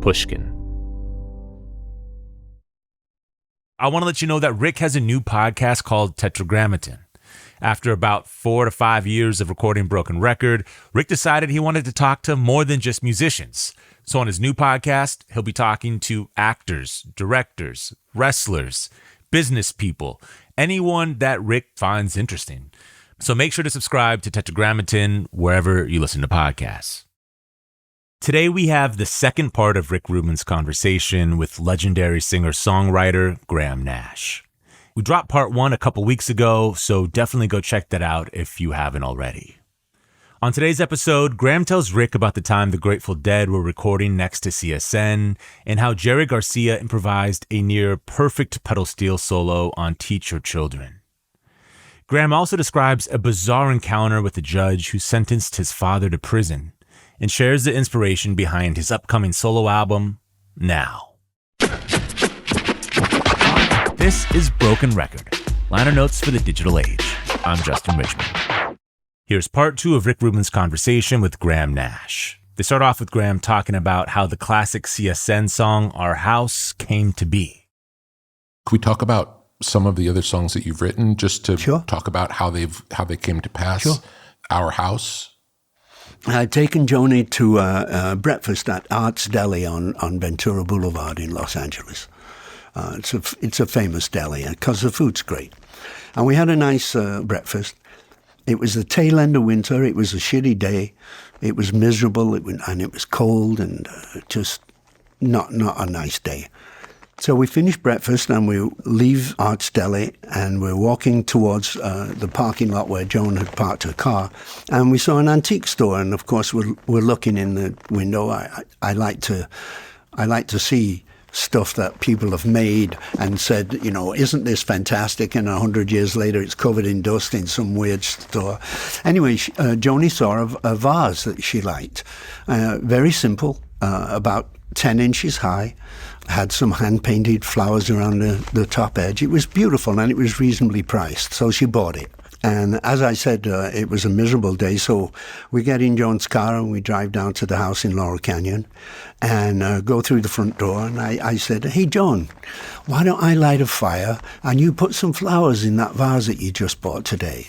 Pushkin. I want to let you know that Rick has a new podcast called Tetragrammaton. After about 4 to 5 years of recording Broken Record, Rick decided he wanted to talk to more than just musicians. So on his new podcast, he'll be talking to actors, directors, wrestlers, business people, anyone that Rick finds interesting. So make sure to subscribe to Tetragrammaton wherever you listen to podcasts. Today we have the second part of Rick Rubin's conversation with legendary singer-songwriter Graham Nash. We dropped part 1 a couple weeks ago, so definitely go check that out if you haven't already. On today's episode, Graham tells Rick about the time the Grateful Dead were recording next to CSN and how Jerry Garcia improvised a near-perfect pedal steel solo on Teach Your Children. Graham also describes a bizarre encounter with a judge who sentenced his father to prison and shares the inspiration behind his upcoming solo album, Now. This is Broken Record, liner notes for the digital age. I'm Justin Richmond. Here's part 2 of Rick Rubin's conversation with Graham Nash. They start off with Graham talking about how the classic CSN song, Our House, came to be. Can we talk about some of the other songs that you've written, just to talk about how they came to pass? Sure. Our House? I'd taken Joni to breakfast at Art's Deli on Ventura Boulevard in Los Angeles. It's a famous deli because the food's great. And we had a nice breakfast. It was the tail end of winter. It was a shitty day. It was miserable and it was cold and just not a nice day. So we finished breakfast and we leave Art's Deli and we're walking towards the parking lot where Joan had parked her car. And we saw an antique store. And of course, we're looking in the window. I like to see stuff that people have made and said, isn't this fantastic? And 100 years later, it's covered in dust in some weird store. Anyway, Joni saw a vase that she liked. Very simple, about 10 inches high, had some hand-painted flowers around the top edge. It was beautiful and it was reasonably priced, so she bought it. And as I said, it was a miserable day, so we get in Joan's car and we drive down to the house in Laurel Canyon and go through the front door. And I said, hey, Joan, why don't I light a fire and you put some flowers in that vase that you just bought today?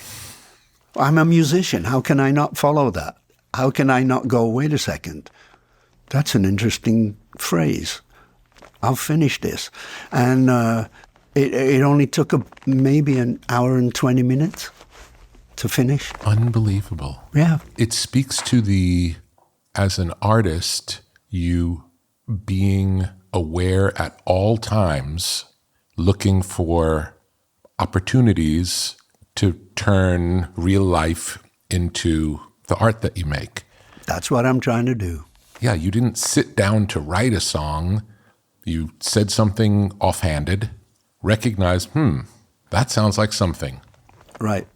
I'm a musician. How can I not follow that? How can I not go, wait a second? That's an interesting phrase. I'll finish this. And it only took maybe an hour and 20 minutes to finish. Unbelievable. Yeah. It speaks to as an artist, you being aware at all times, looking for opportunities to turn real life into the art that you make. That's what I'm trying to do. Yeah, you didn't sit down to write a song. You said something offhanded, recognized, that sounds like something. Right.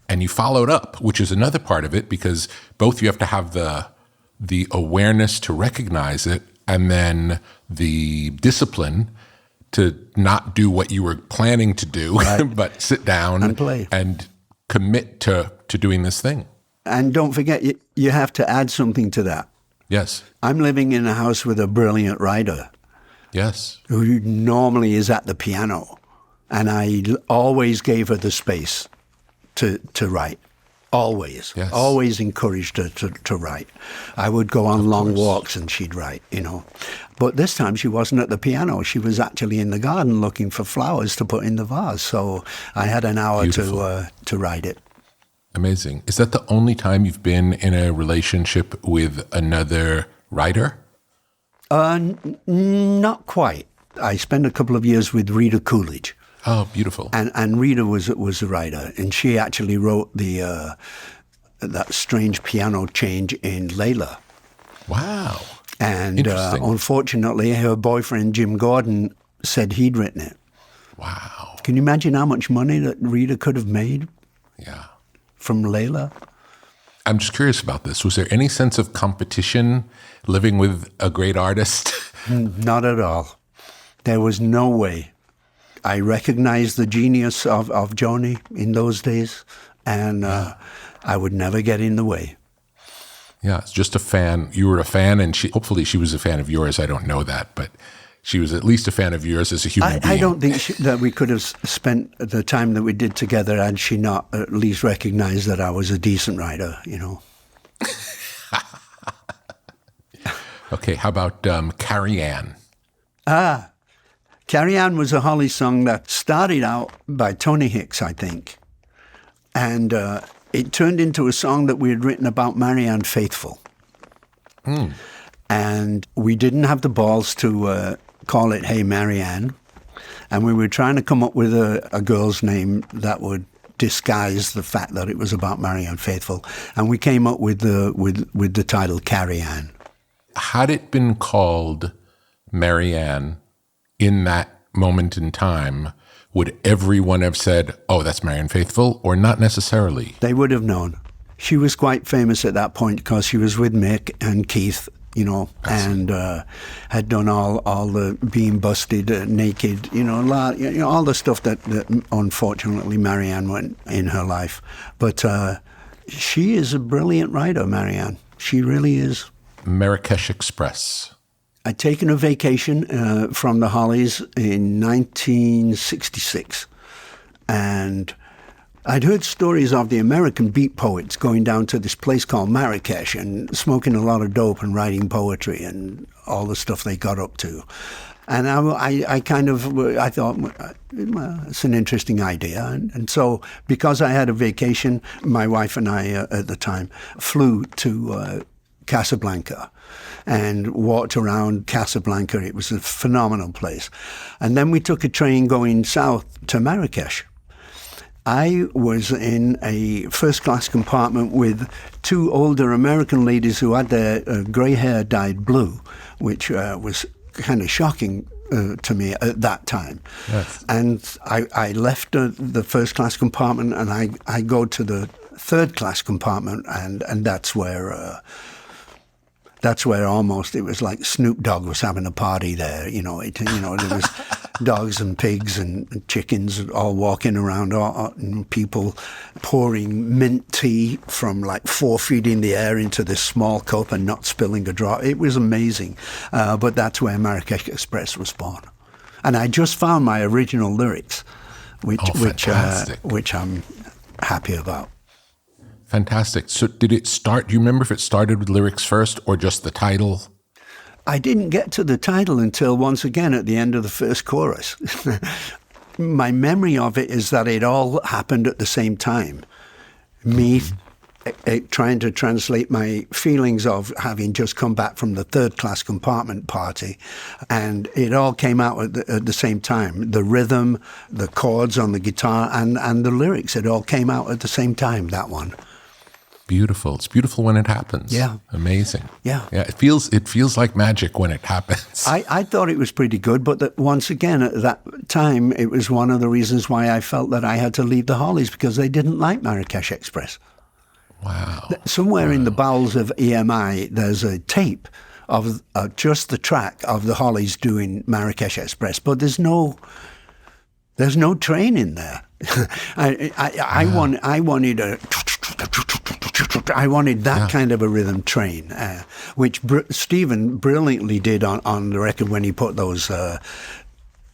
And you followed up, which is another part of it, because both you have to have the awareness to recognize it and then the discipline to not do what you were planning to do, right. But sit down and play and commit to doing this thing. And don't forget, you have to add something to that. Yes. I'm living in a house with a brilliant writer. Yes. Who normally is at the piano. And I always gave her the space to write. Always. Yes. Always encouraged her to write. I would go on long walks and she'd write, But this time she wasn't at the piano. She was actually in the garden looking for flowers to put in the vase. So I had an hour to write it. Amazing. Is that the only time you've been in a relationship with another writer? Not quite. I spent a couple of years with Rita Coolidge. Oh, beautiful. And Rita was a writer, and she actually wrote that strange piano change in Layla. Wow. And unfortunately, her boyfriend, Jim Gordon, said he'd written it. Wow. Can you imagine how much money that Rita could have made? Yeah. From Layla? I'm just curious about this. Was there any sense of competition living with a great artist? Not at all. There was no way. I recognized the genius of Joni in those days, and I would never get in the way. Yeah, it's just a fan. You were a fan, and hopefully she was a fan of yours. I don't know that, but she was at least a fan of yours as a human being. I don't think that we could have spent the time that we did together had she not at least recognized that I was a decent writer, you know. Okay, how about Carrie Ann? Carrie Ann was a Holly song that started out by Tony Hicks, I think. And it turned into a song that we had written about Marianne Faithfull. And we didn't have the balls to call it Hey Marianne. And we were trying to come up with a girl's name that would disguise the fact that it was about Marianne Faithfull. And we came up with the title Carrie Ann. Had it been called Marianne in that moment in time, would everyone have said, oh, that's Marianne Faithfull, or not necessarily? They would have known. She was quite famous at that point because she was with Mick and Keith, you know, and had done all the being busted naked, you know, all the stuff that unfortunately Marianne went in her life. But she is a brilliant writer, Marianne. She really is. Marrakesh Express. I'd taken a vacation from the Hollies in 1966, and I'd heard stories of the American beat poets going down to this place called Marrakesh and smoking a lot of dope and writing poetry and all the stuff they got up to. And I thought, well, it's an interesting idea. And so because I had a vacation, my wife and I at the time flew to Casablanca and walked around Casablanca. It was a phenomenal place. And then we took a train going south to Marrakesh. I was in a first-class compartment with two older American ladies who had their grey hair dyed blue, which was kind of shocking to me at that time. Yes. And I left the first-class compartment and I go to the third-class compartment, and that's where almost it was like Snoop Dogg was having a party there. You know, there was dogs and pigs and chickens all walking around, and people pouring mint tea from like 4 feet in the air into this small cup and not spilling a drop. It was amazing. But that's where Marrakesh Express was born. And I just found my original lyrics, which I'm happy about. Fantastic. So did it start, do you remember if it started with lyrics first or just the title? I didn't get to the title until once again at the end of the first chorus. My memory of it is that it all happened at the same time. Me trying to translate my feelings of having just come back from the third-class compartment party, and it all came out at the same time. The rhythm, the chords on the guitar, and the lyrics, it all came out at the same time, that one. Beautiful. It's beautiful when it happens. Yeah. Amazing. Yeah. Yeah. It feels like magic when it happens. I thought it was pretty good, but that once again, at that time, it was one of the reasons why I felt that I had to leave the Hollies, because they didn't like Marrakesh Express. Wow. Somewhere in the bowels of EMI, there's a tape of just the track of the Hollies doing Marrakesh Express, but there's no train in there. I wanted that kind of a rhythm train, which Stephen brilliantly did on the record when he put those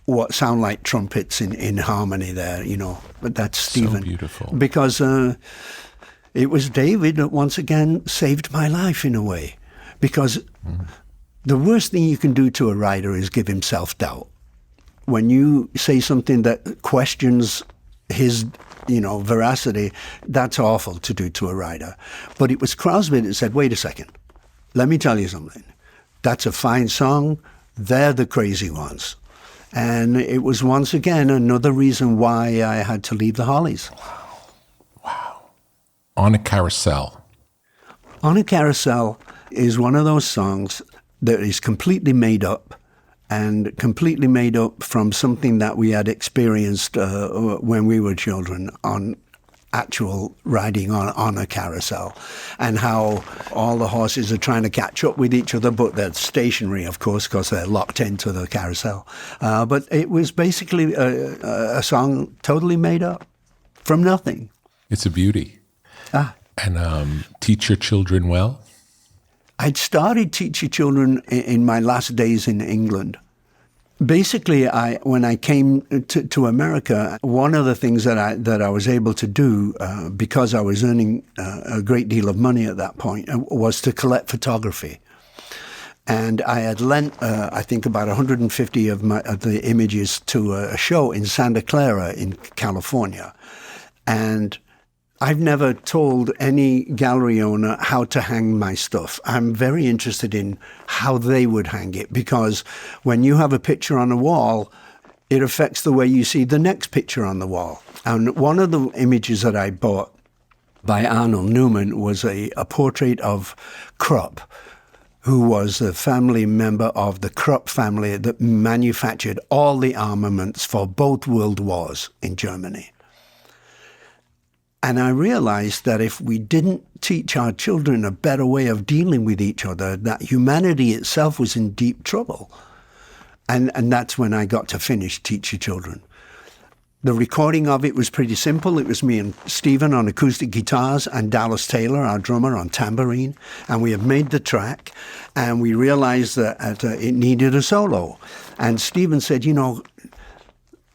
what sound like trumpets in harmony there, you know. But that's Stephen. So beautiful. Because it was David that once again saved my life in a way. Because the worst thing you can do to a writer is give him self-doubt. When you say something that questions his, veracity, that's awful to do to a writer. But it was Crosby that said, wait a second, let me tell you something. That's a fine song. They're the crazy ones. And it was once again another reason why I had to leave the Hollies. Wow. On a Carousel. On a Carousel is one of those songs that is completely made up, and completely made up from something that we had experienced when we were children on actual riding on a carousel, and how all the horses are trying to catch up with each other, but they're stationary, of course, because they're locked into the carousel. But it was basically a song totally made up from nothing. It's a beauty. And teach your children well. I'd started teaching children in my last days in England. Basically, when I came to America, one of the things that I was able to do, because I was earning a great deal of money at that point, was to collect photography. And I had lent, I think, about 150 of the images to a show in Santa Clara in California. And I've never told any gallery owner how to hang my stuff. I'm very interested in how they would hang it, because when you have a picture on a wall, it affects the way you see the next picture on the wall. And one of the images that I bought by Arnold Newman was a portrait of Krupp, who was a family member of the Krupp family that manufactured all the armaments for both world wars in Germany. And I realized that if we didn't teach our children a better way of dealing with each other, that humanity itself was in deep trouble. And that's when I got to finish Teach Your Children. The recording of it was pretty simple. It was me and Stephen on acoustic guitars and Dallas Taylor, our drummer, on tambourine. And we had made the track, and we realized that it needed a solo. And Stephen said,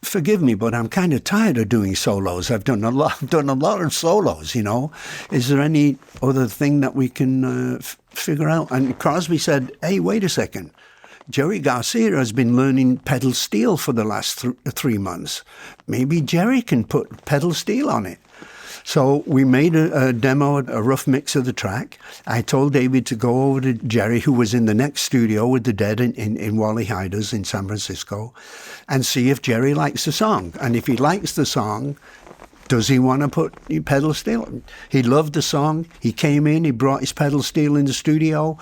forgive me, but I'm kind of tired of doing solos. I've done a lot of solos, Is there any other thing that we can figure out? And Crosby said, hey, wait a second. Jerry Garcia has been learning pedal steel for the last 3 months. Maybe Jerry can put pedal steel on it. So we made a demo, a rough mix of the track. I told David to go over to Jerry, who was in the next studio with the Dead in Wally Heider's in San Francisco, and see if Jerry likes the song. And if he likes the song, does he want to put pedal steel? He loved the song. He came in, he brought his pedal steel in the studio.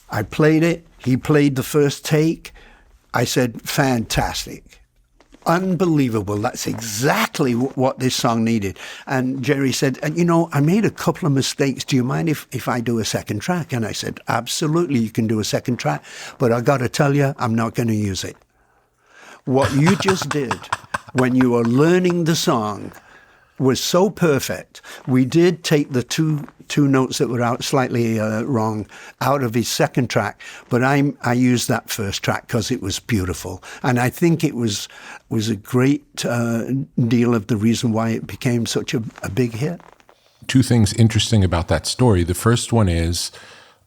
I played it. He played the first take. I said, fantastic. Unbelievable. That's exactly what this song needed. And Jerry said, I made a couple of mistakes. Do you mind if I do a second track? And I said, absolutely, you can do a second track. But I got to tell you, I'm not going to use it. What you just did when you were learning the song was so perfect. We did take the two notes that were out slightly wrong out of his second track, but I used that first track because it was beautiful, and I think it was a great deal of the reason why it became such a big hit. Two things interesting about that story. The first one is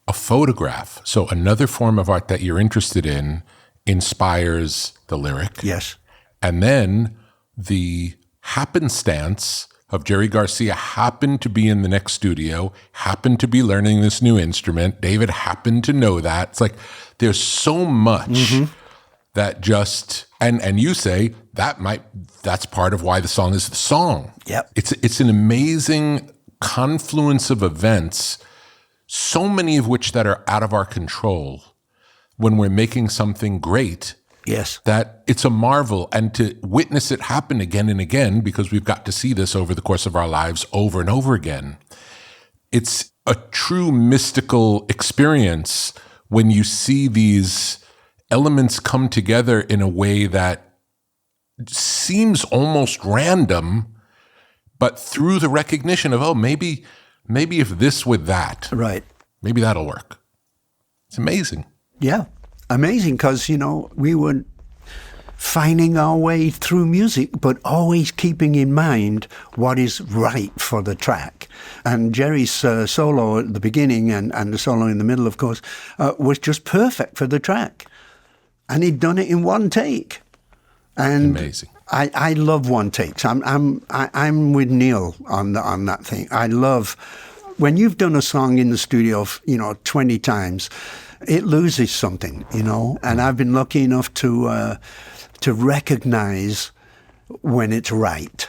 a photograph. So another form of art that you're interested in inspires the lyric. Yes. And then the happenstance of Jerry Garcia happened to be in the next studio, happened to be learning this new instrument. David happened to know that. It's like there's so much that just, and you say that's part of why the song is the song. Yep. It's an amazing confluence of events, so many of which that are out of our control when we're making something great. Yes. That it's a marvel, and to witness it happen again and again, because we've got to see this over the course of our lives over and over again. It's a true mystical experience when you see these elements come together in a way that seems almost random, but through the recognition of, maybe if this with that, right, maybe that'll work. It's amazing. Yeah. Amazing, because, we were finding our way through music, but always keeping in mind what is right for the track. And Jerry's solo at the beginning and the solo in the middle, of course, was just perfect for the track. And he'd done it in one take. And amazing. I love one takes. I'm with Neil on that thing. I love when you've done a song in the studio, 20 times. It loses something, and I've been lucky enough to recognize when it's right.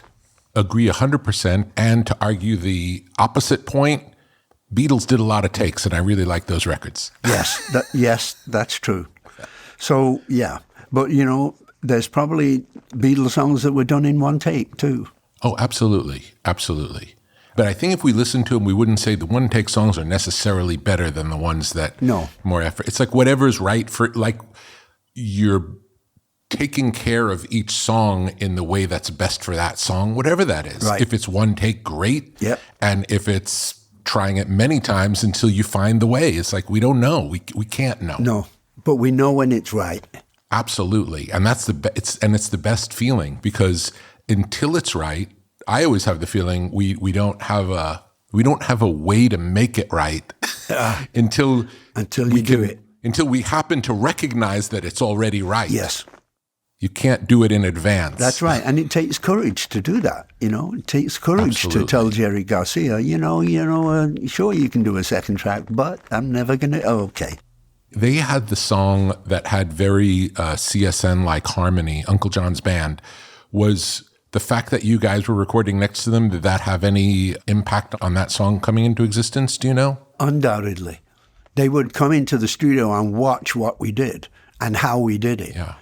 Agree 100%, and to argue the opposite point, Beatles did a lot of takes, and I really like those records. Yes, that's true. So, yeah, but, there's probably Beatles songs that were done in one take, too. Oh, absolutely, absolutely. But I think if we listen to them, we wouldn't say the one-take songs are necessarily better than the ones that more effort. It's like whatever's right for, like, you're taking care of each song in the way that's best for that song, whatever that is. Right. If it's one take, great. Yep. And if it's trying it many times until you find the way. It's like, we don't know. We can't know. No, but we know when it's right. Absolutely. And that's it's the best feeling, because until it's right, I always have the feeling we don't have a way to make it right until you do it. Until we happen to recognize that it's already right. Yes. You can't do it in advance. That's right. And it takes courage to do that. It takes courage Absolutely. to tell Jerry Garcia, sure, you can do a second track, but I'm never going to. Oh, okay. They had the song that had very CSN-like harmony, Uncle John's Band. Was the fact that you guys were recording next to them, did that have any impact on that song coming into existence? Do you know? Undoubtedly. They would come into the studio and watch what we did and how we did it. Yeah.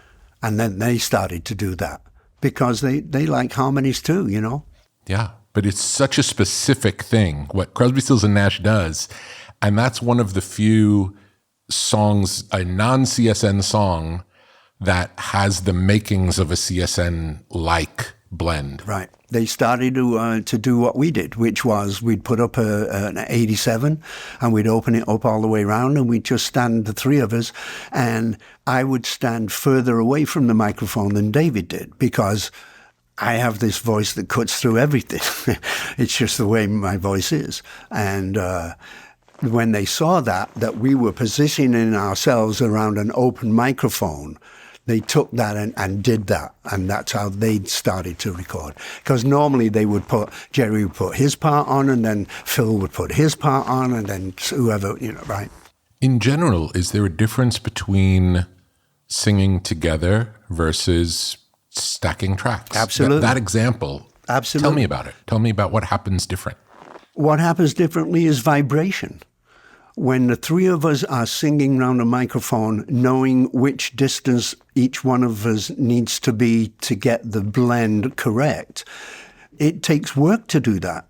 And then they started to do that because they like harmonies too, Yeah, but it's such a specific thing, what Crosby, Stills, and Nash does. And that's one of the few songs, a non-CSN song, that has the makings of a CSN-like blend. Right. They started to do what we did, which was we'd put up an 87 and we'd open it up all the way around and we'd just stand, the three of us, and I would stand further away from the microphone than David did because I have this voice that cuts through everything. It's just the way my voice is. And when they saw that we were positioning ourselves around an open microphone, they took that and did that, and that's how they started to record. Because normally Jerry would put his part on, and then Phil would put his part on, and then whoever, right? In general, is there a difference between singing together versus stacking tracks? Absolutely. That example. Absolutely. Tell me about it. Tell me about what happens different. What happens differently is vibration. When the three of us are singing around a microphone, knowing which distance each one of us needs to be to get the blend correct, it takes work to do that.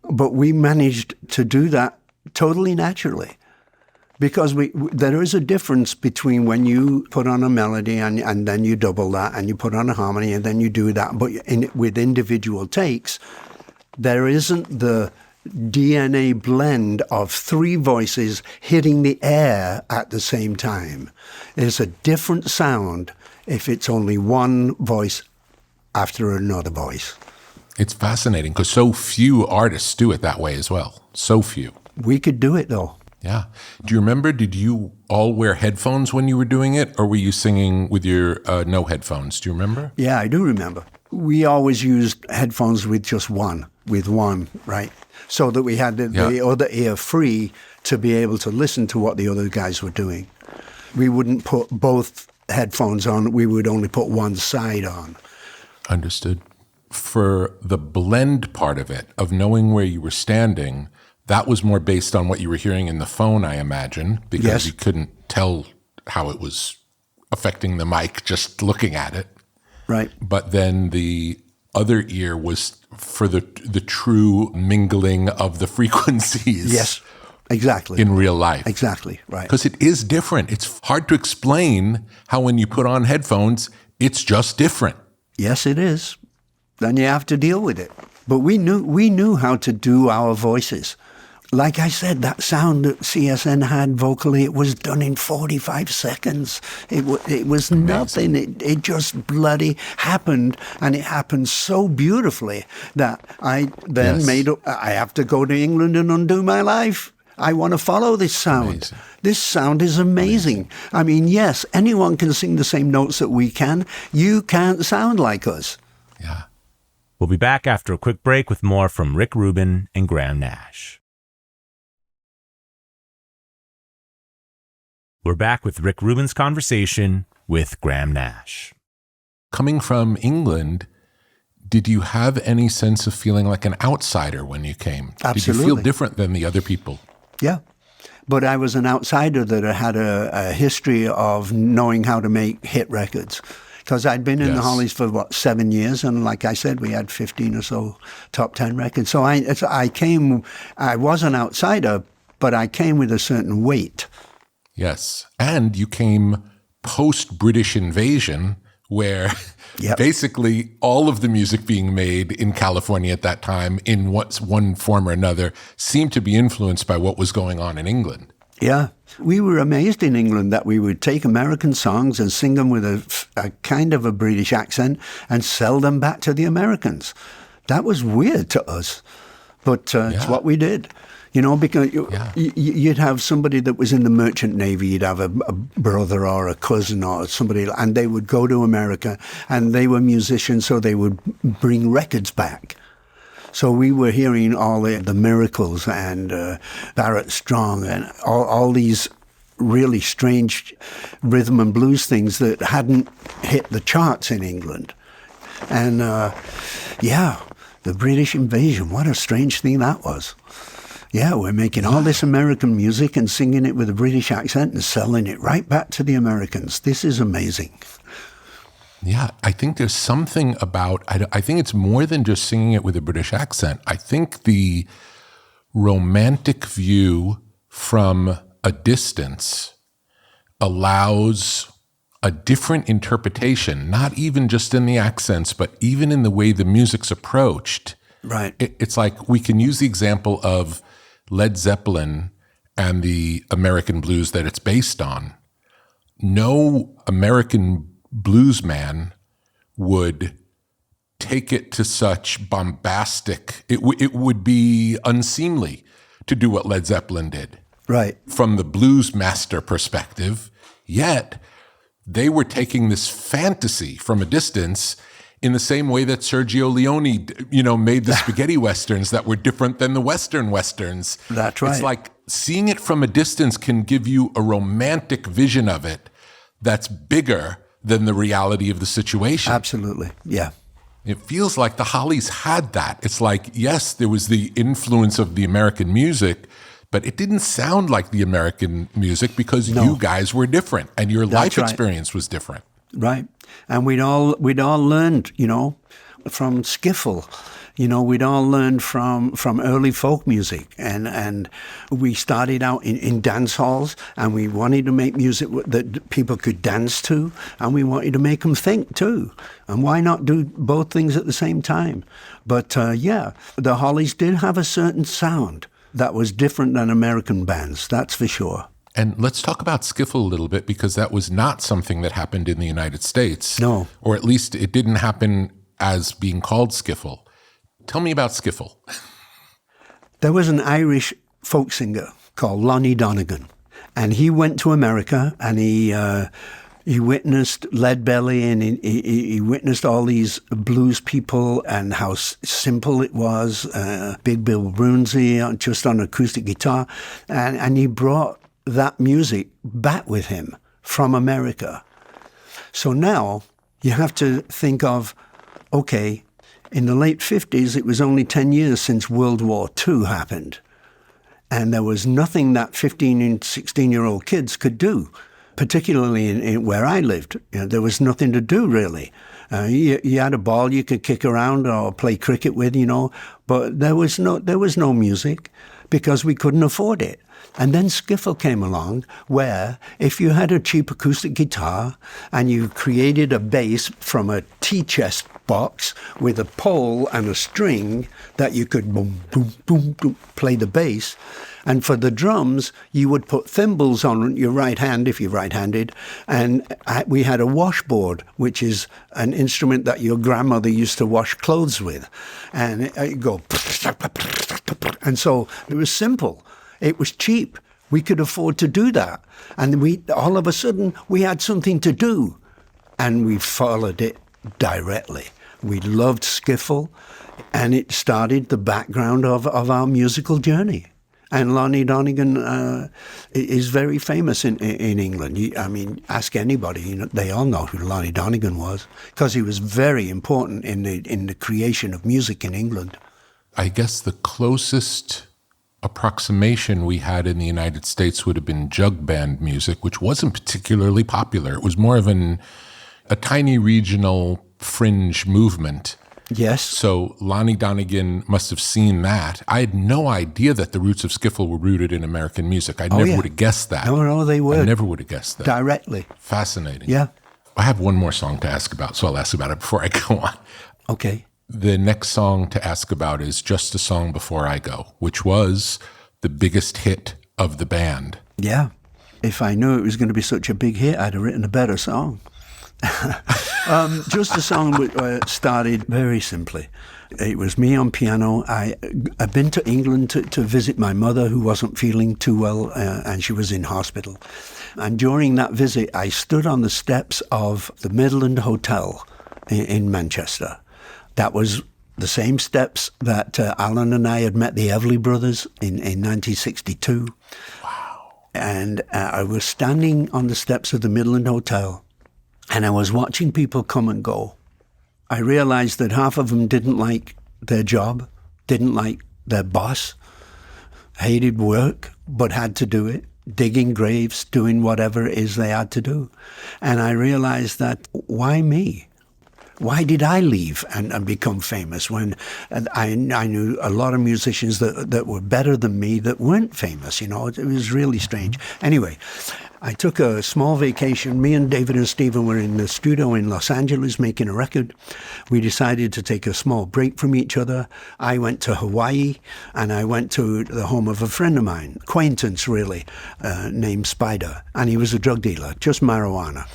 But we managed to do that totally naturally. Because there is a difference between when you put on a melody and then you double that, and you put on a harmony and then you do that. But with individual takes, there isn't the DNA blend of three voices hitting the air at the same time. It's a different sound if it's only one voice after another voice. It's fascinating because so few artists do it that way as well. So few. We could do it though. Yeah. Do you remember, did you all wear headphones when you were doing it, or were you singing with your no headphones? Do you remember? Yeah, I do remember. We always used headphones with one, right? So that we had the other ear free to be able to listen to what the other guys were doing. We wouldn't put both headphones on. We would only put one side on. Understood. For the blend part of it, of knowing where you were standing, that was more based on what you were hearing in the phone, I imagine, because you couldn't tell how it was affecting the mic just looking at it. Right. But then the other ear was for the true mingling of the frequencies. Yes, exactly. In real life. Exactly, right. Because it is different. It's hard to explain how when you put on headphones, it's just different. Yes, it is. Then you have to deal with it. But we knew how to do our voices. Like I said, that sound that CSN had vocally, it was done in 45 seconds. It was nothing. It just bloody happened, and it happened so beautifully that I then made up, I have to go to England and undo my life. I want to follow this sound. Amazing. This sound is amazing. I mean, yes, anyone can sing the same notes that we can. You can't sound like us. Yeah. We'll be back after a quick break with more from Rick Rubin and Graham Nash. We're back with Rick Rubin's conversation with Graham Nash. Coming from England, did you have any sense of feeling like an outsider when you came? Absolutely. Did you feel different than the other people? Yeah. But I was an outsider that had a history of knowing how to make hit records. Because I'd been in the Hollies for, 7 years, and like I said, we had 15 or so top 10 records. So I came, I was an outsider, but I came with a certain weight. Yes. And you came post-British invasion where Yep. basically all of the music being made in California at that time, in one form or another, seemed to be influenced by what was going on in England. Yeah. We were amazed in England that we would take American songs and sing them with a kind of a British accent and sell them back to the Americans. That was weird to us, but it's what we did. You know, because you'd have somebody that was in the merchant navy, you'd have a brother or a cousin or somebody, and they would go to America, and they were musicians, so they would bring records back. So we were hearing all the Miracles and Barrett Strong and all these really strange rhythm and blues things that hadn't hit the charts in England. And the British invasion, what a strange thing that was. Yeah, we're making all this American music and singing it with a British accent and selling it right back to the Americans. This is amazing. Yeah, I think there's something about, I think it's more than just singing it with a British accent. I think the romantic view from a distance allows a different interpretation, not even just in the accents, but even in the way the music's approached. Right. It's like we can use the example of Led Zeppelin and the American blues that it's based on. No American bluesman would take it to such bombastic, it would be unseemly to do what Led Zeppelin did. Right. From the blues master perspective, yet they were taking this fantasy from a distance in the same way that Sergio Leone, made the spaghetti westerns that were different than the Western westerns. That's right. It's like seeing it from a distance can give you a romantic vision of it that's bigger than the reality of the situation. Absolutely, yeah. It feels like the Hollies had that. It's like, yes, there was the influence of the American music, but it didn't sound like the American music because you guys were different and your life experience was different. Right. And we'd all learned, from skiffle. We'd all learned from early folk music, and we started out in dance halls, and we wanted to make music that people could dance to, and we wanted to make them think too. And why not do both things at the same time? But the Hollies did have a certain sound that was different than American bands, that's for sure. And let's talk about skiffle a little bit, because that was not something that happened in the United States. No. Or at least it didn't happen as being called skiffle. Tell me about skiffle. There was an Irish folk singer called Lonnie Donegan, and he went to America, and he witnessed Leadbelly, and he witnessed all these blues people and how simple it was. Big Bill Broonzy just on acoustic guitar, and he brought that music back with him from America. So now you have to think of, okay, in the late 50s, it was only 10 years since World War II happened. And there was nothing that 15 and 16-year-old kids could do, particularly in where I lived. There was nothing to do, really. You had a ball you could kick around or play cricket with, but there was no music because we couldn't afford it. And then skiffle came along, where if you had a cheap acoustic guitar and you created a bass from a tea chest box with a pole and a string that you could boom, boom, boom, boom, play the bass. And for the drums, you would put thimbles on your right hand, if you're right-handed, and we had a washboard, which is an instrument that your grandmother used to wash clothes with. And it'd go, and so it was simple. It was cheap. We could afford to do that. And all of a sudden, we had something to do. And we followed it directly. We loved skiffle, and it started the background of our musical journey. And Lonnie Donegan is very famous in England. Ask anybody, they all know who Lonnie Donegan was, because he was very important in the creation of music in England. I guess the closest approximation we had in the United States would have been jug band music, which wasn't particularly popular. It was more of a tiny regional fringe movement. Yes. So Lonnie Donegan must have seen that. I had no idea that the roots of skiffle were rooted in American music. I never would have guessed that. No, they were. I never would have guessed that. Directly. Fascinating. Yeah. I have one more song to ask about, so I'll ask about it before I go on. Okay. The next song to ask about is Just a Song Before I Go, which was the biggest hit of the band. Yeah. If I knew it was going to be such a big hit, I'd have written a better song. Just a Song started very simply. It was me on piano. I'd been to England to visit my mother, who wasn't feeling too well, and she was in hospital. And during that visit, I stood on the steps of the Midland Hotel in Manchester. That was the same steps that Alan and I had met the Everly Brothers in 1962. Wow. And I was standing on the steps of the Midland Hotel, and I was watching people come and go. I realized that half of them didn't like their job, didn't like their boss, hated work, but had to do it, digging graves, doing whatever it is they had to do. And I realized that, why me? Why did I leave and become famous when I knew a lot of musicians that were better than me that weren't famous? You know, it was really strange. Anyway, I took a small vacation. Me and David and Stephen were in the studio in Los Angeles making a record. We decided to take a small break from each other. I went to Hawaii, and I went to the home of a friend of mine, acquaintance really, named Spider. And he was a drug dealer, just marijuana.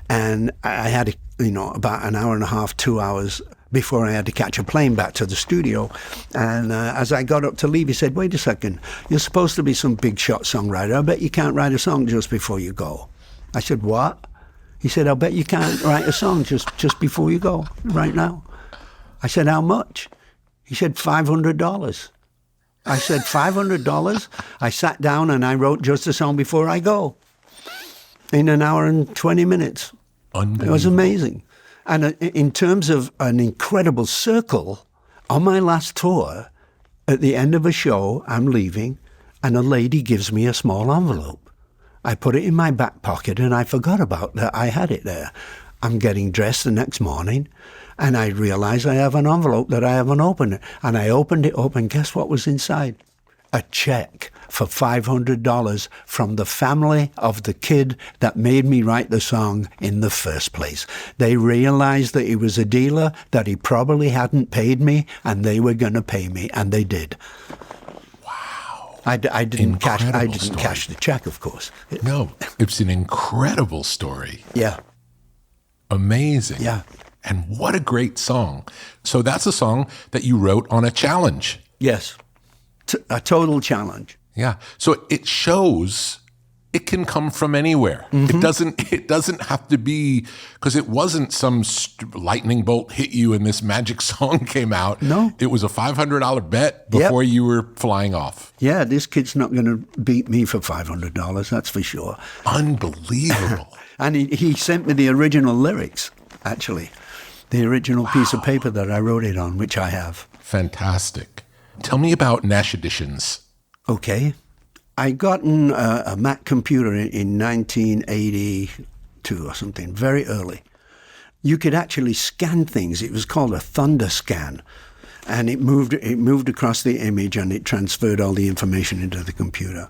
And I had, about an hour and a half, 2 hours before I had to catch a plane back to the studio. And as I got up to leave, he said, wait a second, you're supposed to be some big shot songwriter. I bet you can't write a song just before you go. I said, what? He said, I'll bet you can't write a song just before you go right now. I said, how much? He said, $500. I said, $500? I sat down and I wrote Just a Song Before I Go in an hour and 20 minutes. It was amazing. And in terms of an incredible circle, on my last tour, at the end of a show, I'm leaving, and a lady gives me a small envelope. I put it in my back pocket, and I forgot about that I had it there. I'm getting dressed the next morning, and I realize I have an envelope that I haven't opened. And I opened it up, and guess what was inside? A check for $500 from the family of the kid that made me write the song in the first place. They realized that he was a dealer, that he probably hadn't paid me, and they were going to pay me, and they did. Wow. I didn't cash the check, of course. No, it's an incredible story. Yeah. Amazing. Yeah. And what a great song. So that's a song that you wrote on a challenge. Yes. A total challenge. Yeah. So it shows it can come from anywhere. Mm-hmm. It doesn't have to be, because it wasn't some lightning bolt hit you and this magic song came out. No. It was a $500 bet before you were flying off. Yeah, this kid's not going to beat me for $500, that's for sure. Unbelievable. And he sent me the original lyrics, actually. The original piece of paper that I wrote it on, which I have. Fantastic. Tell me about Nash Editions. Okay. I gotten a Mac computer in 1982 or something, very early. You could actually scan things. It was called a thunder scan. And it moved across the image, and it transferred all the information into the computer.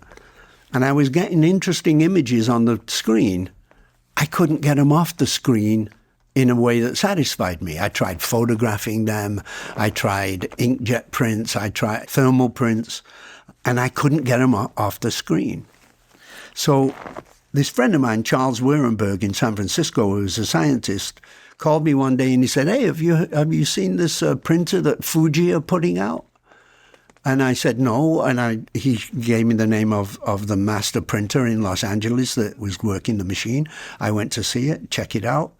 And I was getting interesting images on the screen. I couldn't get them off the screen in a way that satisfied me. I tried photographing them. I tried inkjet prints. I tried thermal prints. And I couldn't get them off the screen. So this friend of mine, Charles Wierenberg in San Francisco, who was a scientist, called me one day and he said, hey, have you seen this printer that Fuji are putting out? And I said, no. And he gave me the name of the master printer in Los Angeles that was working the machine. I went to see it, check it out.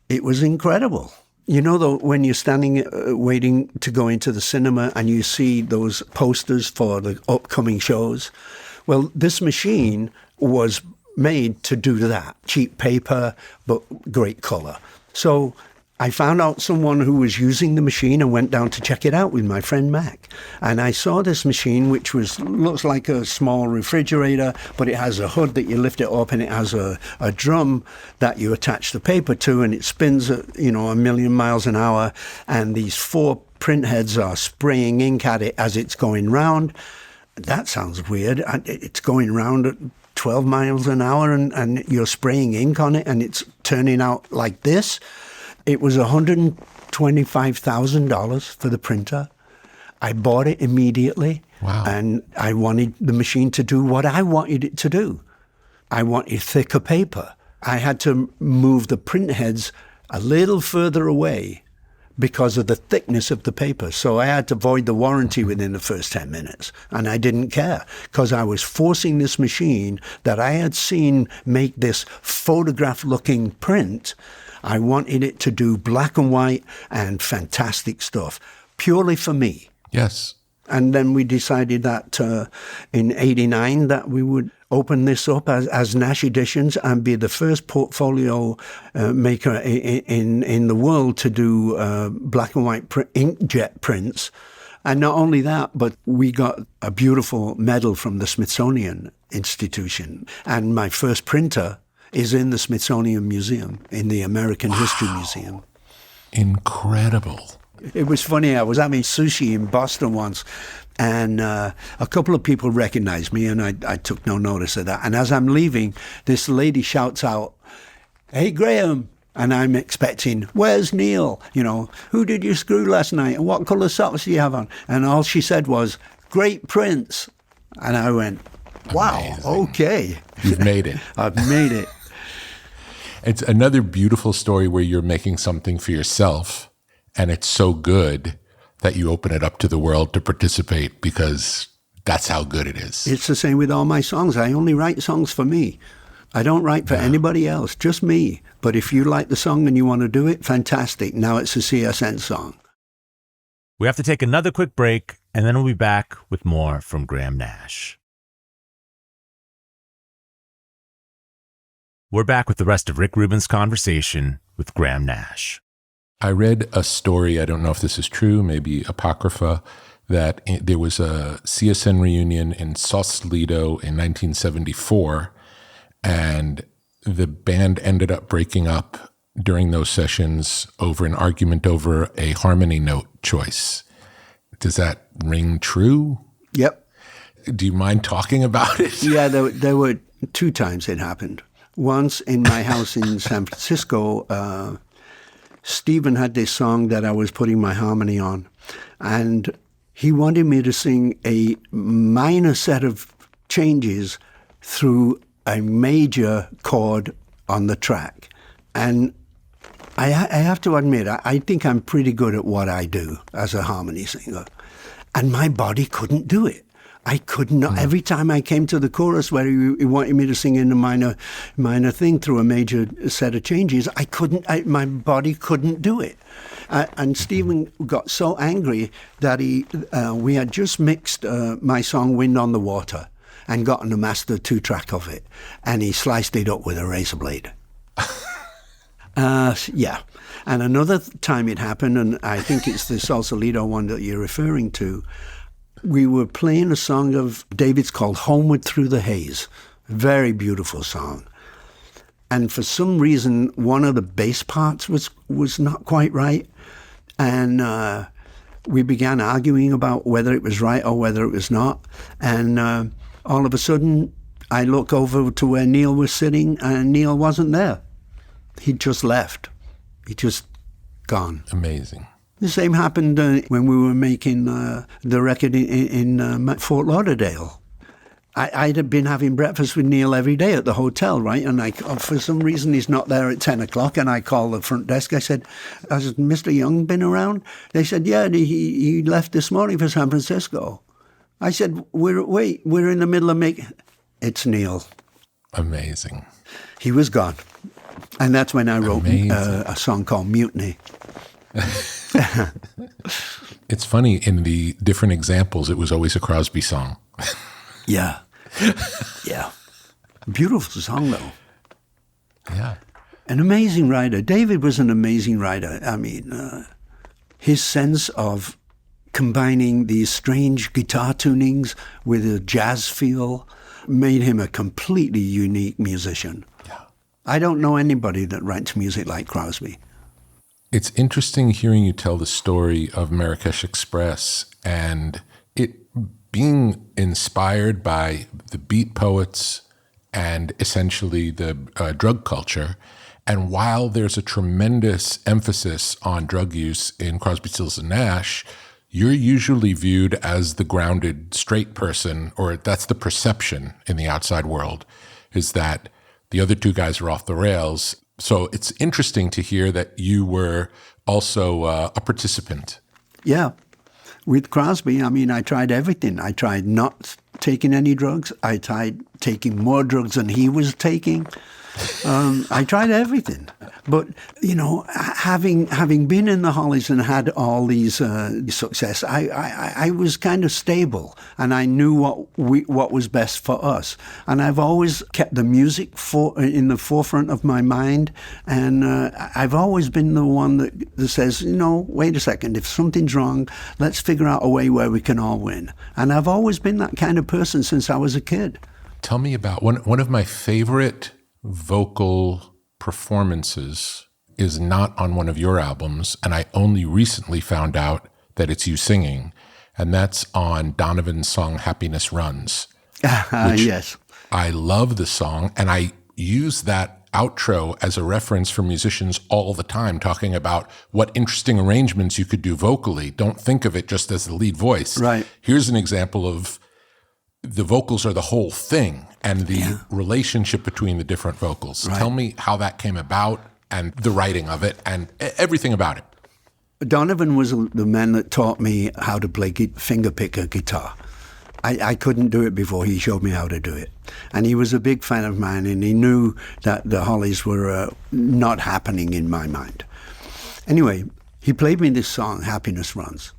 It was incredible. You know, though, when you're standing waiting to go into the cinema and you see those posters for the upcoming shows, well, this machine was made to do that. Cheap paper, but great color. So I found out someone who was using the machine and went down to check it out with my friend Mac. And I saw this machine, which looks like a small refrigerator, but it has a hood that you lift it up, and it has a drum that you attach the paper to, and it spins at, 1 million miles an hour. And these 4 print heads are spraying ink at it as it's going round. That sounds weird. It's going round at 12 miles an hour and you're spraying ink on it and it's turning out like this. It was $125,000 for the printer. I bought it immediately. Wow. And I wanted the machine to do what I wanted it to do. I wanted thicker paper. I had to move the print heads a little further away because of the thickness of the paper. So I had to void the warranty within the first 10 minutes. And I didn't care because I was forcing this machine that I had seen make this photograph-looking print. I wanted it to do black and white and fantastic stuff, purely for me. Yes. And then we decided that in '89 that we would open this up as Nash Editions and be the first portfolio maker in the world to do black and white inkjet prints. And not only that, but we got a beautiful medal from the Smithsonian Institution. And my first printer is in the Smithsonian Museum, in the American History Museum. Incredible. It was funny, I was having sushi in Boston once, and a couple of people recognized me, and I took no notice of that. And as I'm leaving, this lady shouts out, "Hey, Graham." And I'm expecting, "Where's Neil? You know, who did you screw last night? And what color socks do you have on?" And all she said was, "Great prints." And I went, "Wow, Amazing. okay." You've made it. I've made it. It's another beautiful story where you're making something for yourself, and it's so good that you open it up to the world to participate because that's how good it is. It's the same with all my songs. I only write songs for me. I don't write for anybody else, just me. But if you like the song and you want to do it, fantastic. Now it's a CSN song. We have to take another quick break, and then we'll be back with more from Graham Nash. We're back with the rest of Rick Rubin's conversation with Graham Nash. I read a story, I don't know if this is true, maybe Apocrypha, that there was a CSN reunion in Sausalito in 1974, and the band ended up breaking up during those sessions over an argument over a harmony note choice. Does that ring true? Yep. Do you mind talking about it? Yeah, there were 2 times it happened. Once in my house in San Francisco, Stephen had this song that I was putting my harmony on, and he wanted me to sing a minor set of changes through a major chord on the track. And I have to admit, I think I'm pretty good at what I do as a harmony singer, and my body couldn't do it. I could not. Every time I came to the chorus where he wanted me to sing in a minor thing through a major set of changes, I couldn't. My body couldn't do it. And Stephen got so angry that we had just mixed my song "Wind on the Water" and gotten a master 2-track of it, and he sliced it up with a razor blade. Yeah. And another time it happened, and I think it's the Sausalito one that you're referring to. We were playing a song of David's called "Homeward Through the Haze." Very beautiful song. And for some reason, one of the bass parts was not quite right. And we began arguing about whether it was right or whether it was not. And all of a sudden, I look over to where Neil was sitting, and Neil wasn't there. He'd just left. He'd just gone. Amazing. The same happened when we were making the record in Fort Lauderdale. I'd been having breakfast with Neil every day at the hotel, right? And for some reason, he's not there at 10 o'clock. And I called the front desk. I said, "Has Mr. Young been around?" They said, "Yeah, he left this morning for San Francisco." I said, we're in the middle of making... It's Neil. Amazing. He was gone. And that's when I wrote a song called "Mutiny." It's funny, in the different examples, it was always a Crosby song. Yeah. Yeah. Beautiful song, though. Yeah. An amazing writer. David was an amazing writer. I mean, his sense of combining these strange guitar tunings with a jazz feel made him a completely unique musician. Yeah. I don't know anybody that writes music like Crosby. It's interesting hearing you tell the story of Marrakesh Express and it being inspired by the beat poets and essentially the drug culture. And while there's a tremendous emphasis on drug use in Crosby, Stills, and Nash, you're usually viewed as the grounded, straight person, or that's the perception in the outside world, is that the other two guys are off the rails. So it's interesting to hear that you were also a participant. Yeah. With Crosby, I mean, I tried everything. I tried not taking any drugs. I tried taking more drugs than he was taking. I tried everything. But, you know, having been in the Hollies and had all these success, I was kind of stable, and I knew what was best for us. And I've always kept the music in the forefront of my mind, and I've always been the one that says, you know, wait a second, if something's wrong, let's figure out a way where we can all win. And I've always been that kind of person since I was a kid. Tell me about one of my favorite vocal performances is not on one of your albums, and I only recently found out that it's you singing, and that's on Donovan's song Happiness Runs. Yes. I love the song, and I use that outro as a reference for musicians all the time, talking about what interesting arrangements you could do vocally. Don't think of it just as the lead voice. Right. Here's an example of the vocals are the whole thing and the relationship between the different vocals. Right. Tell me how that came about and the writing of it and everything about it. Donovan was the man that taught me how to play fingerpick a guitar. I couldn't do it before he showed me how to do it. And he was a big fan of mine, and he knew that the Hollies were not happening in my mind. Anyway, he played me this song, Happiness Runs.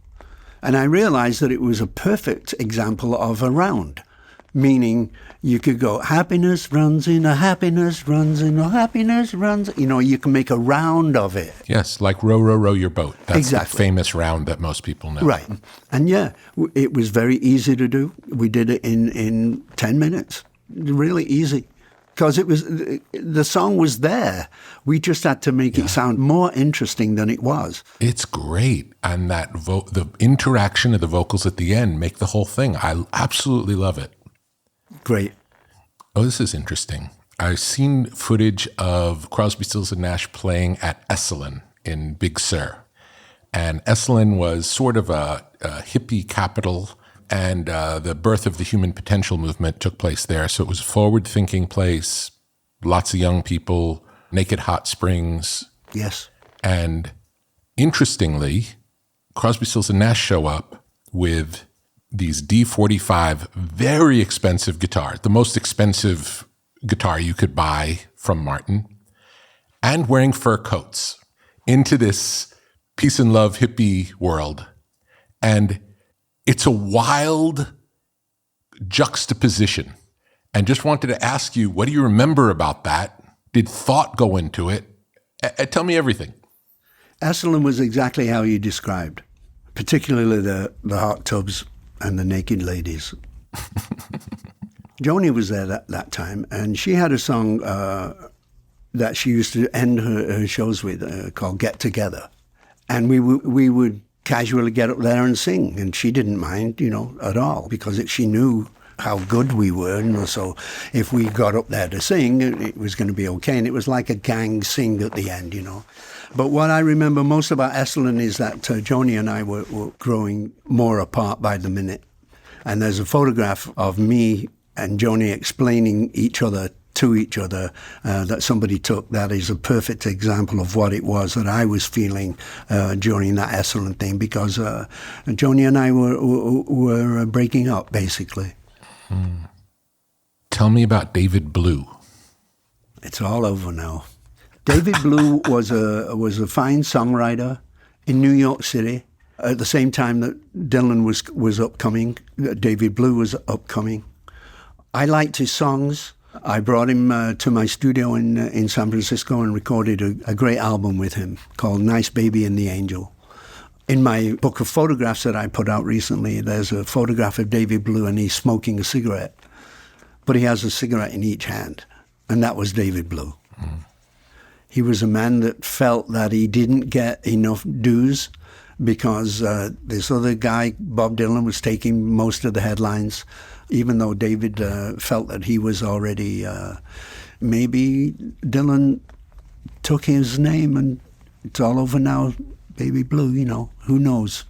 And I realized that it was a perfect example of a round, meaning you could go, happiness runs in a happiness runs in a happiness runs. You know, you can make a round of it. Yes, like row, row, row your boat. That's exactly. The famous round that most people know. Right. And yeah, it was very easy to do. We did it in 10 minutes. Really easy. Because the song was there. We just had to make it sound more interesting than it was. It's great. And that the interaction of the vocals at the end make the whole thing. I absolutely love it. Great. Oh, this is interesting. I've seen footage of Crosby, Stills, and Nash playing at Esalen in Big Sur. And Esalen was sort of a hippie capital, and the birth of the human potential movement took place there. So it was a forward-thinking place, lots of young people, naked hot springs. Yes. And interestingly, Crosby, Stills, and Nash show up with these D45 very expensive guitars, the most expensive guitar you could buy from Martin, and wearing fur coats into this peace and love hippie world. And it's a wild juxtaposition. And just wanted to ask you, what do you remember about that? Did thought go into it? Tell me everything. Esalen was exactly how you described, particularly the hot tubs and the naked ladies. Joni was there that time, and she had a song that she used to end her shows with called Get Together. And we would casually get up there and sing, and she didn't mind, at all, because she knew how good we were. So if we got up there to sing, it was going to be okay. And it was like a gang sing at the end, But what I remember most about Esalen is that Joni and I were growing more apart by the minute. And there's a photograph of me and Joni explaining to each other that somebody took. That is a perfect example of what it was that I was feeling during that Esalen thing, because Joni and I were breaking up, basically. Tell me about David Blue. It's all over now. David Blue was a fine songwriter in New York City. At the same time that Dylan was upcoming, David Blue was upcoming. I liked his songs. I brought him to my studio in San Francisco and recorded a great album with him called Nice Baby and the Angel. In my book of photographs that I put out recently, there's a photograph of David Blue, and he's smoking a cigarette. But he has a cigarette in each hand, and that was David Blue. Mm. He was a man that felt that he didn't get enough dues because this other guy, Bob Dylan, was taking most of the headlines. even though David felt that he was already, maybe Dylan took his name and it's all over now, Baby Blue, who knows.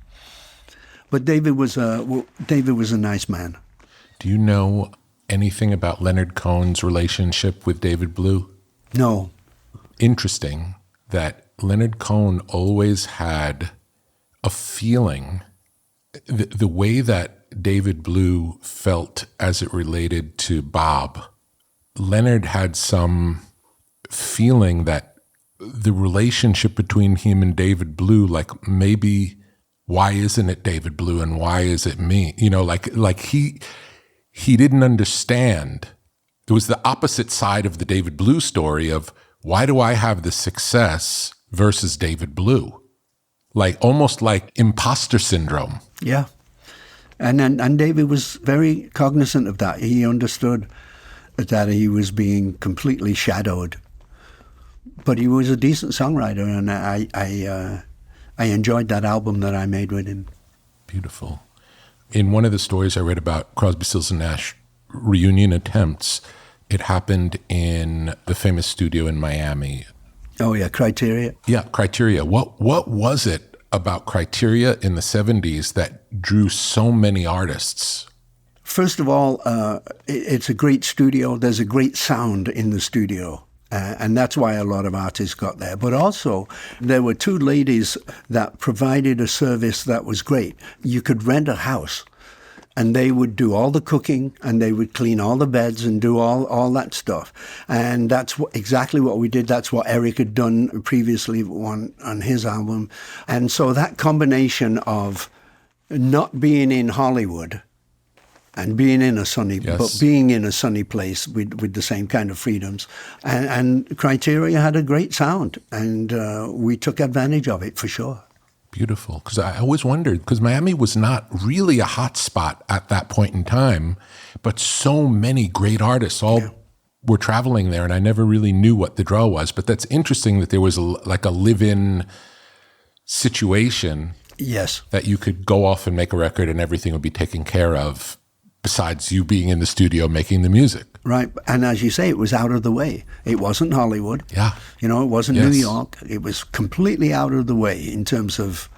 But David was a nice man. Do you know anything about Leonard Cohen's relationship with David Blue? No. Interesting that Leonard Cohen always had a feeling, the way that David Blue felt as it related to Bob, Leonard had some feeling that the relationship between him and David Blue, like maybe why isn't it David Blue and why is it me? Like he didn't understand. It was the opposite side of the David Blue story of why do I have the success versus David Blue? Like almost like imposter syndrome. Yeah. And David was very cognizant of that. He understood that he was being completely shadowed. But he was a decent songwriter, and I enjoyed that album that I made with him. Beautiful. In one of the stories I read about Crosby, Stills and Nash reunion attempts, it happened in the famous studio in Miami. Oh yeah, Criteria. Yeah, Criteria. What was it about Criteria in the 70s that drew so many artists? First of all, it's a great studio. There's a great sound in the studio. And that's why a lot of artists got there. But also, there were two ladies that provided a service that was great. You could rent a house, and they would do all the cooking, and they would clean all the beds and do all that stuff. And that's exactly what we did. That's what Eric had done previously on his album. And so that combination of not being in Hollywood and being in a sunny, yes. but being in a sunny place with the same kind of freedoms. And Criteria had a great sound, and we took advantage of it for sure. Beautiful. Because I always wondered, because Miami was not really a hot spot at that point in time, but so many great artists were traveling there, and I never really knew what the draw was. But that's interesting that there was a live-in situation. Yes. That you could go off and make a record and everything would be taken care of, besides you being in the studio making the music. Right. And as you say, it was out of the way. It wasn't Hollywood. Yeah. It wasn't Yes. New York. It was completely out of the way in terms of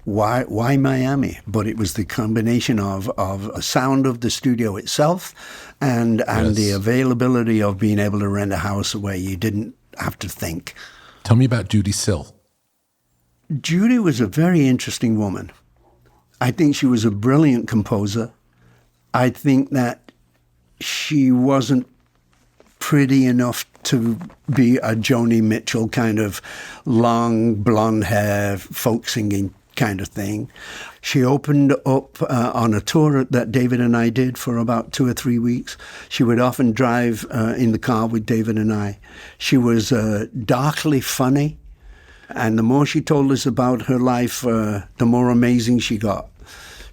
why Miami. But it was the combination of a sound of the studio itself and Yes. the availability of being able to rent a house where you didn't have to think. Tell me about Judy Sill. Judy was a very interesting woman. I think she was a brilliant composer. I think that she wasn't pretty enough to be a Joni Mitchell kind of long blonde hair folk singing kind of thing. She opened up on a tour that David and I did for about 2 or 3 weeks. She would often drive in the car with David and I. She was darkly funny, and the more she told us about her life, the more amazing she got.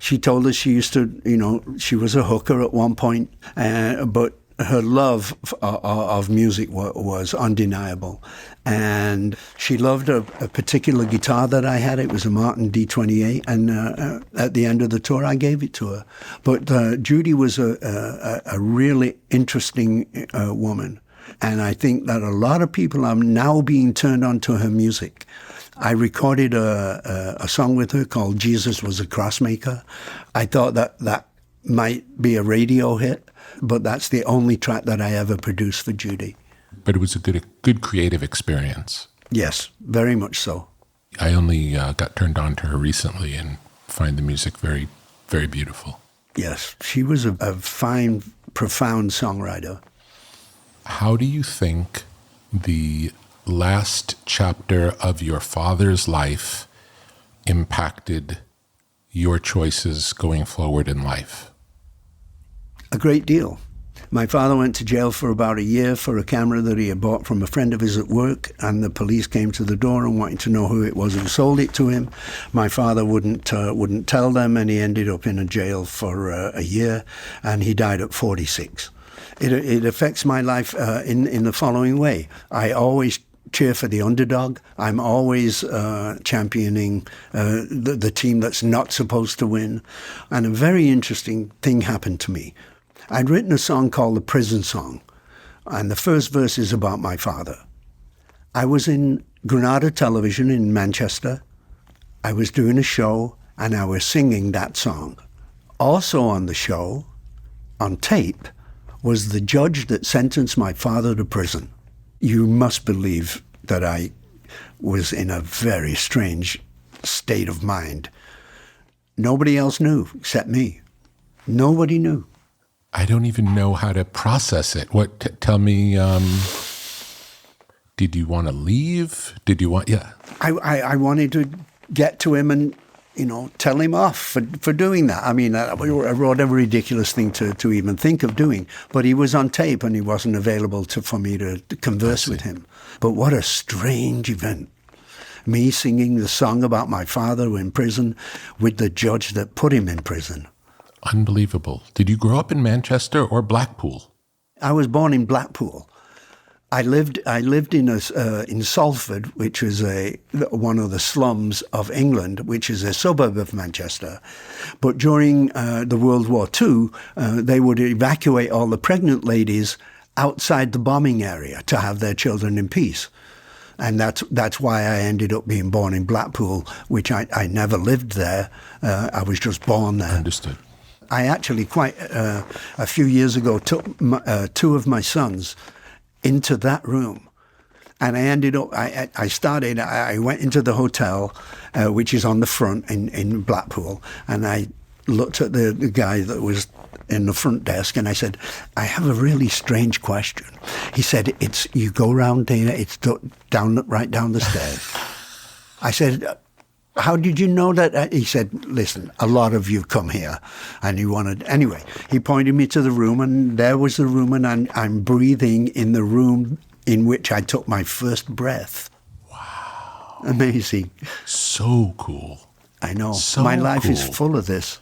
She told us she used to, she was a hooker at one point, but her love of music was undeniable. And she loved a particular guitar that I had. It was a Martin D28, and at the end of the tour, I gave it to her. But Judy was a really interesting woman. And I think that a lot of people are now being turned on to her music. I recorded a song with her called Jesus Was a Crossmaker. I thought that might be a radio hit, but that's the only track that I ever produced for Judy. But it was a good creative experience. Yes, very much so. I only got turned on to her recently and find the music very, very beautiful. Yes, she was a fine, profound songwriter. How do you think the last chapter of your father's life impacted your choices going forward in life? A great deal. My father went to jail for about a year for a camera that he had bought from a friend of his at work, and the police came to the door and wanted to know who it was who sold it to him. My father wouldn't tell them, and he ended up in a jail for a year, and he died at 46. It affects my life in the following way. I always cheer for the underdog. I'm always championing the team that's not supposed to win. And a very interesting thing happened to me. I'd written a song called The Prison Song, and the first verse is about my father. I was in Granada Television in Manchester. I was doing a show, and I was singing that song. Also on the show, on tape, was the judge that sentenced my father to prison. You must believe that I was in a very strange state of mind. Nobody else knew except me. Nobody knew. I don't even know how to process it. Tell me, did you want to leave? Yeah. I wanted to get to him and, tell him off for doing that. I mean, I wrote a ridiculous thing to even think of doing, but he was on tape and he wasn't available for me to converse with him. But what a strange event. Me singing the song about my father in prison with the judge that put him in prison. Unbelievable. Did you grow up in Manchester or Blackpool? I was born in Blackpool. I lived in Salford, which is one of the slums of England, which is a suburb of Manchester. But during the World War II, they would evacuate all the pregnant ladies outside the bombing area to have their children in peace. And that's why I ended up being born in Blackpool, which I never lived there. I was just born there. Understood. I actually quite a few years ago took two of my sons into that room, and I ended up. I went into the hotel, which is on the front in Blackpool, and I looked at the guy that was in the front desk, and I said, "I have a really strange question." He said, "You go round there. It's right down the stairs." I said, "How did you know that?" He said, "Listen, a lot of you come here." And anyway, he pointed me to the room, and there was the room, and I'm breathing in the room in which I took my first breath. Wow. Amazing. So cool. I know. So my life cool. is full of this.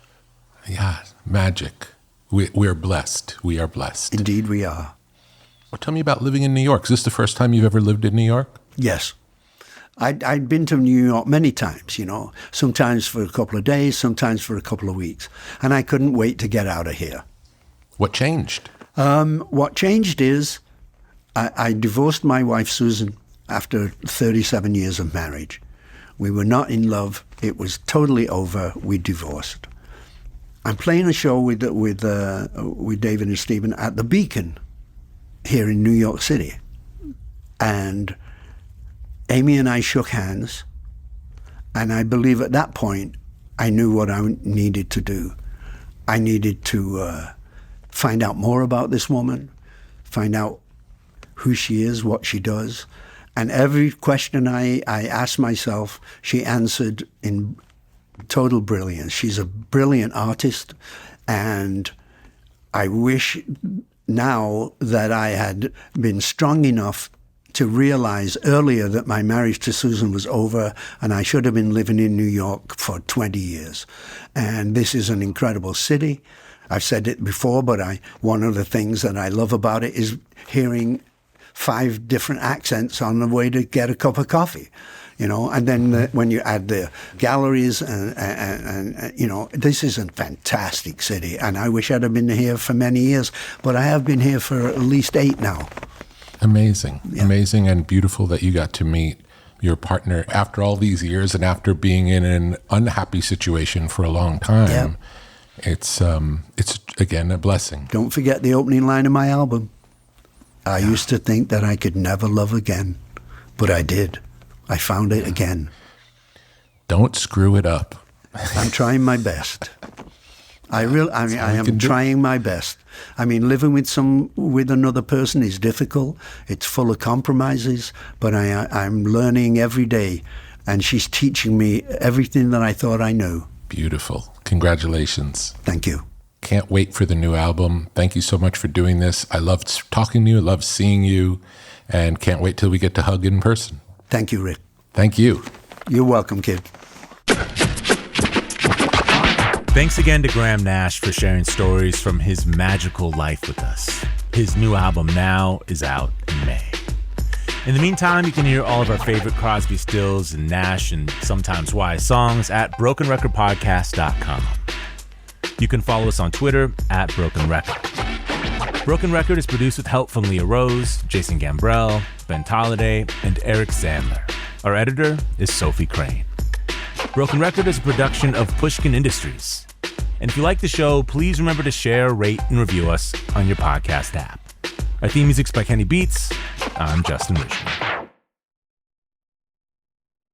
Yeah, magic. We're blessed. We are blessed. Indeed we are. Well, tell me about living in New York. Is this the first time you've ever lived in New York? Yes. I'd been to New York many times, sometimes for a couple of days, sometimes for a couple of weeks. And I couldn't wait to get out of here. What changed? What changed is I divorced my wife, Susan, after 37 years of marriage. We were not in love. It was totally over. We divorced. I'm playing a show with David and Stephen at the Beacon here in New York City. And Amy and I shook hands, and I believe at that point I knew what I needed to do. I needed to find out more about this woman, find out who she is, what she does. And every question I asked myself, she answered in total brilliance. She's a brilliant artist, and I wish now that I had been strong enough to realize earlier that my marriage to Susan was over and I should have been living in New York for 20 years. And this is an incredible city. I've said it before, but one of the things that I love about it is hearing 5 different accents on the way to get a cup of coffee, and then when you add the galleries and this is a fantastic city. And I wish I'd have been here for many years, but I have been here for at least 8 now. Amazing. Yeah. Amazing and beautiful that you got to meet your partner after all these years and after being in an unhappy situation for a long time. Yeah. It's again a blessing. Don't forget the opening line of my album. I used to think that I could never love again, but I did. I found it again. Don't screw it up. I'm trying my best. I am trying my best. I mean, living with another person is difficult. It's full of compromises, but I'm learning every day, and she's teaching me everything that I thought I knew. Beautiful. Congratulations. Thank you. Can't wait for the new album. Thank you so much for doing this. I loved talking to you. I love seeing you, and can't wait till we get to hug in person. Thank you, Rick. Thank you. You're welcome, kid. Thanks again to Graham Nash for sharing stories from his magical life with us. His new album Now is out in May. In the meantime, you can hear all of our favorite Crosby, Stills, and Nash, and sometimes Wise songs at brokenrecordpodcast.com. You can follow us on Twitter at Broken Record. Broken Record is produced with help from Leah Rose, Jason Gambrell, Ben Tolliday, and Eric Sandler. Our editor is Sophie Crane. Broken Record is a production of Pushkin Industries. And if you like the show, please remember to share, rate, and review us on your podcast app. Our theme music's by Kenny Beats. I'm Justin Richmond.